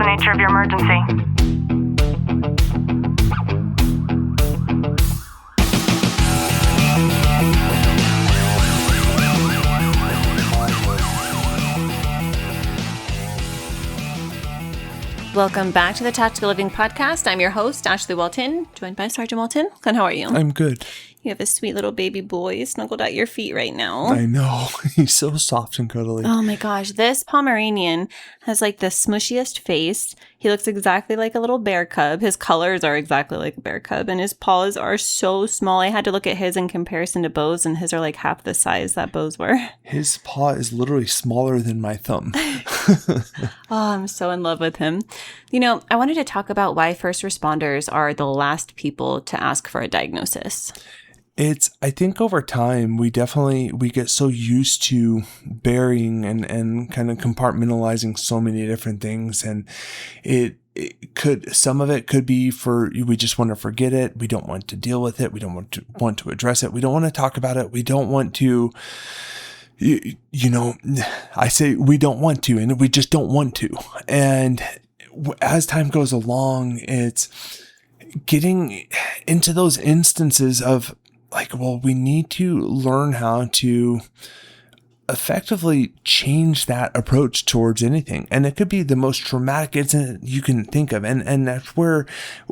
nature of your emergency? Welcome back to the Tactical Living Podcast. I'm your host, Ashlie Walton, joined by Sergeant Walton. Clint, how are you? I'm good. You have a sweet little baby boy snuggled at your feet right now. I know. He's so soft and cuddly. Oh my gosh. This Pomeranian has like the smushiest face. He looks exactly like a little bear cub. His colors are exactly like a bear cub. And his paws are so small. I had to look at his in comparison to Bo's, and his are like half the size that Bo's were. His paw is literally smaller than my thumb. Oh, I'm so in love with him. You know, I wanted to talk about why first responders are the last people to ask for a diagnosis. I think over time, we get so used to burying and kind of compartmentalizing so many different things. And some of it could be we just want to forget it. We don't want to deal with it. We don't want to address it. We don't want to talk about it. We don't want to, I say we don't want to, and we just don't want to. And as time goes along, it's getting into those instances of, like, well, we need to learn how to effectively change that approach towards anything. And it could be the most traumatic incident you can think of. And that's where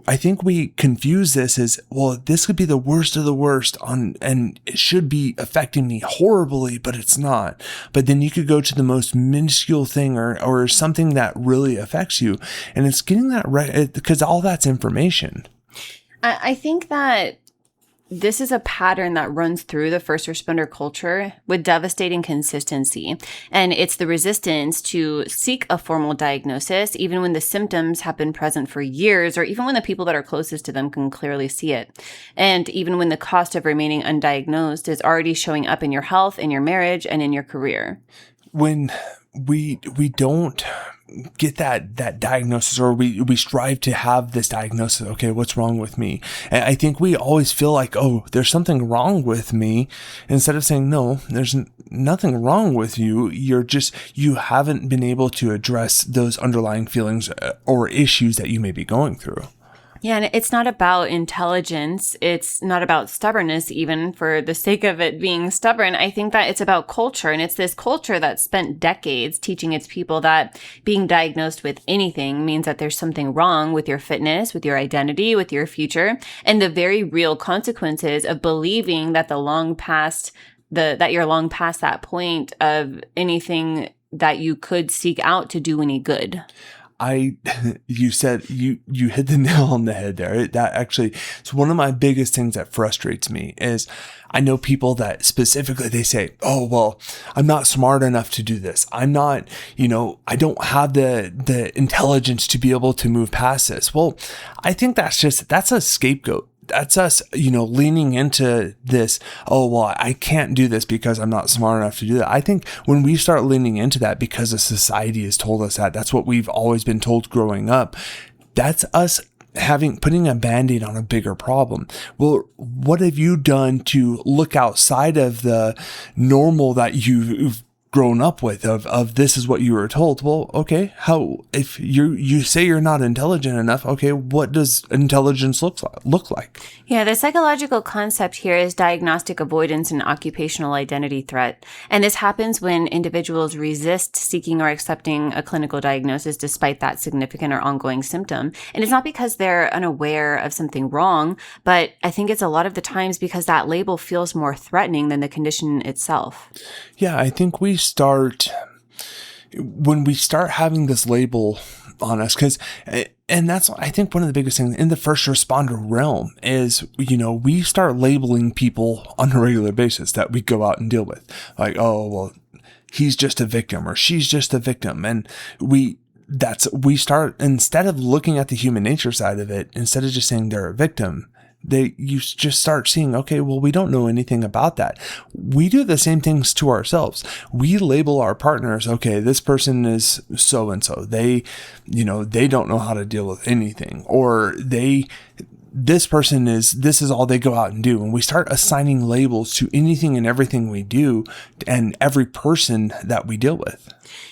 I think we confuse this as, well, this could be the worst of the worst and it should be affecting me horribly, but it's not. But then you could go to the most minuscule thing or something that really affects you. And it's getting that right, because all that's information. I think that this is a pattern that runs through the first responder culture with devastating consistency. And it's the resistance to seek a formal diagnosis, even when the symptoms have been present for years, or even when the people that are closest to them can clearly see it. And even when the cost of remaining undiagnosed is already showing up in your health, in your marriage, and in your career. When we don't get that diagnosis, or we strive to have this diagnosis, okay, what's wrong with me? And I think we always feel like, oh, there's something wrong with me, instead of saying, no, there's nothing wrong with you. You haven't been able to address those underlying feelings or issues that you may be going through. Yeah, and it's not about intelligence. It's not about stubbornness, even for the sake of it being stubborn. I think that it's about culture. And it's this culture that spent decades teaching its people that being diagnosed with anything means that there's something wrong with your fitness, with your identity, with your future, and the very real consequences of believing that you're long past that point of anything that you could seek out to do any good. You said you hit the nail on the head there. That actually, it's one of my biggest things that frustrates me is I know people that specifically they say, oh, well, I'm not smart enough to do this. I'm not, I don't have the intelligence to be able to move past this. Well, I think that's a scapegoat. That's us, leaning into this, oh, well, I can't do this because I'm not smart enough to do that. I think when we start leaning into that because the society has told us that's what we've always been told growing up, that's us putting a Band-Aid on a bigger problem. Well, what have you done to look outside of the normal that you've grown up with of this is what you were told? Well, okay, if you say you're not intelligent enough, okay, what does intelligence look like? Yeah, the psychological concept here is diagnostic avoidance and occupational identity threat. And this happens when individuals resist seeking or accepting a clinical diagnosis despite that significant or ongoing symptom. And it's not because they're unaware of something wrong, but I think it's a lot of the times because that label feels more threatening than the condition itself. Yeah, I think when we start having this label on us, and that's, I think, one of the biggest things in the first responder realm is, we start labeling people on a regular basis that we go out and deal with. Like, oh, well, he's just a victim or she's just a victim. And we start, instead of looking at the human nature side of it, instead of just saying they're a victim, you just start seeing, okay, well, we don't know anything about that. We do the same things to ourselves. We label our partners, okay, this person is so-and-so. They don't know how to deal with anything, or this is all they go out and do. And we start assigning labels to anything and everything we do and every person that we deal with.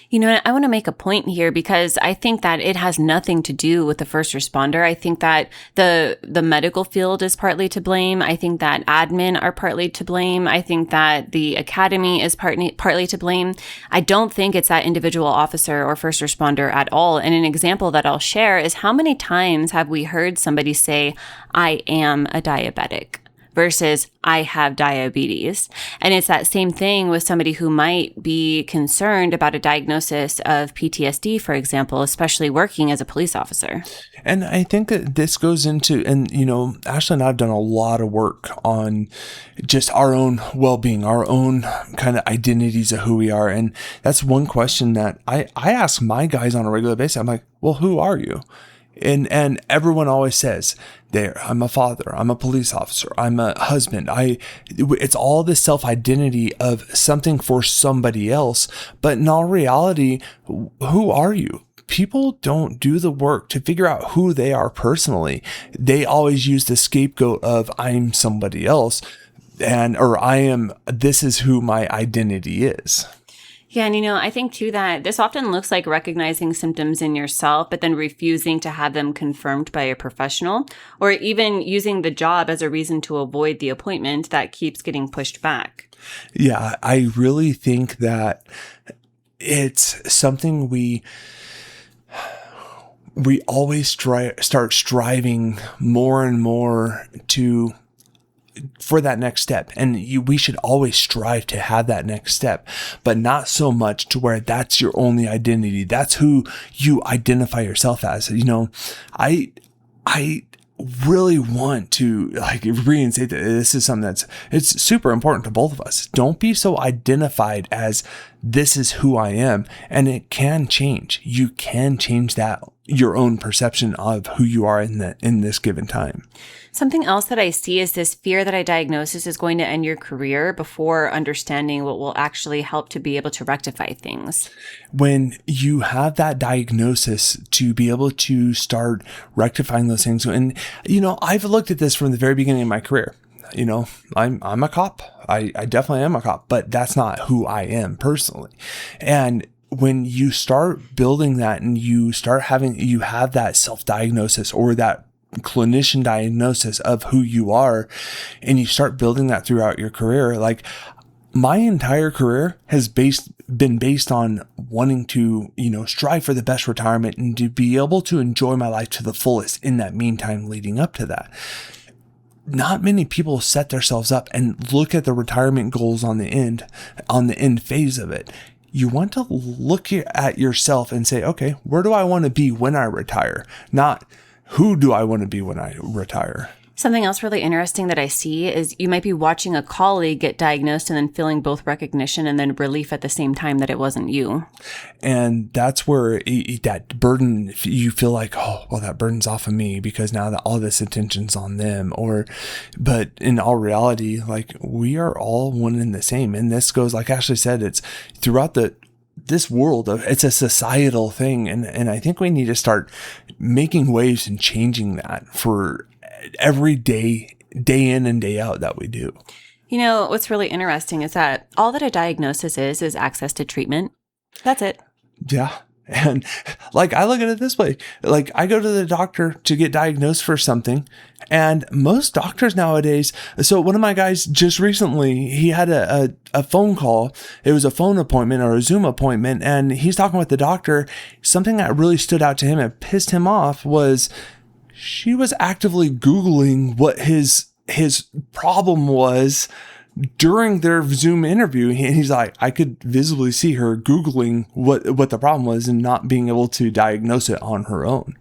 You know, I want to make a point here because I think that it has nothing to do with the first responder. I think that the medical field is partly to blame. I think that admin are partly to blame. I think that the academy is partly to blame. I don't think it's that individual officer or first responder at all. And an example that I'll share is how many times have we heard somebody say, I am a diabetic, versus I have diabetes. And it's that same thing with somebody who might be concerned about a diagnosis of PTSD, for example, especially working as a police officer. And I think that this goes into, and Ashlie and I have done a lot of work on just our own well-being, our own kind of identities of who we are. And that's one question that I ask my guys on a regular basis. I'm like, well, who are you? And everyone always says, I'm a father, I'm a police officer, I'm a husband. It's all this self-identity of something for somebody else. But in all reality, who are you? People don't do the work to figure out who they are personally. They always use the scapegoat of I'm somebody else this is who my identity is. Yeah. And, I think too that this often looks like recognizing symptoms in yourself, but then refusing to have them confirmed by a professional, or even using the job as a reason to avoid the appointment that keeps getting pushed back. Yeah. I really think that it's something we always start striving more and more for that next step. And we should always strive to have that next step, but not so much to where that's your only identity. That's who you identify yourself as. I really want to reinstate that this is something it's super important to both of us. Don't be so identified as this is who I am. And it can change. You can change that, your own perception of who you are in this given time. Something else that I see is this fear that a diagnosis is going to end your career before understanding what will actually help to be able to rectify things. When you have that diagnosis, to be able to start rectifying those things. And, I've looked at this from the very beginning of my career. I'm a cop. I definitely am a cop, but that's not who I am personally. And when you start building that and you have that self-diagnosis or that clinician diagnosis of who you are, and you start building that throughout your career, like my entire career has been based on wanting to, strive for the best retirement and to be able to enjoy my life to the fullest in that meantime leading up to that. Not many people set themselves up and look at the retirement goals on the end phase of it. You want to look at yourself and say, okay, where do I want to be when I retire? Not who do I want to be when I retire? Something else really interesting that I see is you might be watching a colleague get diagnosed and then feeling both recognition and then relief at the same time that it wasn't you. And that's where that burden, you feel like, oh, well, that burden's off of me because now that all this attention's on them. But in all reality, we are all one and the same. And this goes, like Ashlie said, it's throughout this world it's a societal thing. And I think we need to start making waves and changing that for every day in and day out that we do. What's really interesting is that all that a diagnosis is access to treatment. That's it. Yeah. And I look at it this way, I go to the doctor to get diagnosed for something, and most doctors nowadays, so one of my guys just recently, he had a phone call. It was a phone appointment or a Zoom appointment, and he's talking with the doctor. Something that really stood out to him and pissed him off was she was actively Googling what his problem was during their Zoom interview. He's like, I could visibly see her Googling what the problem was and not being able to diagnose it on her own.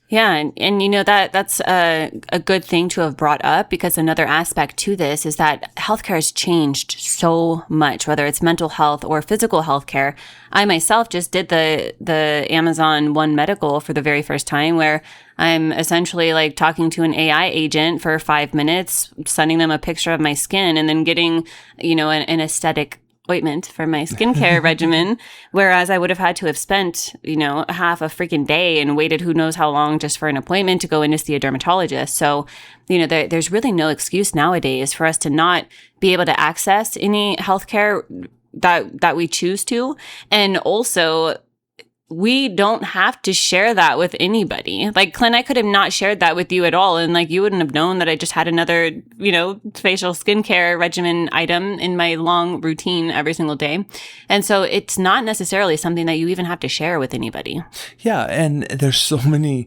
Yeah. And that's a good thing to have brought up, because another aspect to this is that healthcare has changed so much, whether it's mental health or physical healthcare. I myself just did the Amazon One Medical for the very first time, where I'm essentially talking to an AI agent for 5 minutes, sending them a picture of my skin, and then getting, an aesthetic ointment for my skincare regimen, whereas I would have had to have spent, half a freaking day and waited who knows how long just for an appointment to go in to see a dermatologist. So, there's really no excuse nowadays for us to not be able to access any healthcare that we choose to. And also, we don't have to share that with anybody. Like, Clint, I could have not shared that with you at all. And you wouldn't have known that I just had another, facial skincare regimen item in my long routine every single day. And so it's not necessarily something that you even have to share with anybody. Yeah. And there's so many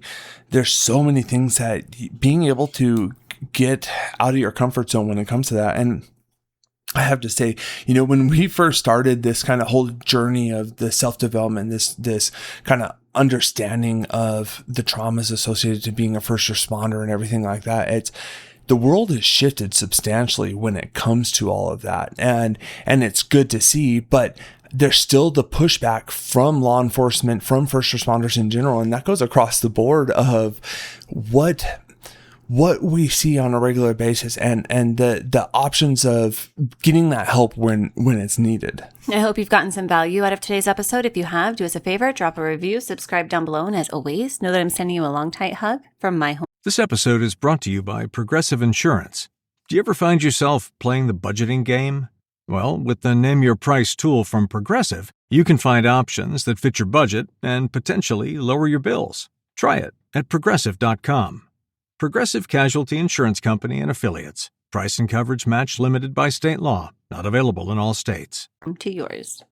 things that being able to get out of your comfort zone when it comes to that. And I have to say, when we first started this kind of whole journey of the self-development, this kind of understanding of the traumas associated to being a first responder and everything like that, the world has shifted substantially when it comes to all of that. And it's good to see, but there's still the pushback from law enforcement, from first responders in general. And that goes across the board of what we see on a regular basis and the options of getting that help when it's needed. I hope you've gotten some value out of today's episode. If you have, do us a favor, drop a review, subscribe down below, and as always, know that I'm sending you a long, tight hug from my home. This episode is brought to you by Progressive Insurance. Do you ever find yourself playing the budgeting game? Well, with the Name Your Price tool from Progressive, you can find options that fit your budget and potentially lower your bills. Try it at Progressive.com. Progressive Casualty Insurance Company and Affiliates. Price and coverage match limited by state law. Not available in all states. To yours.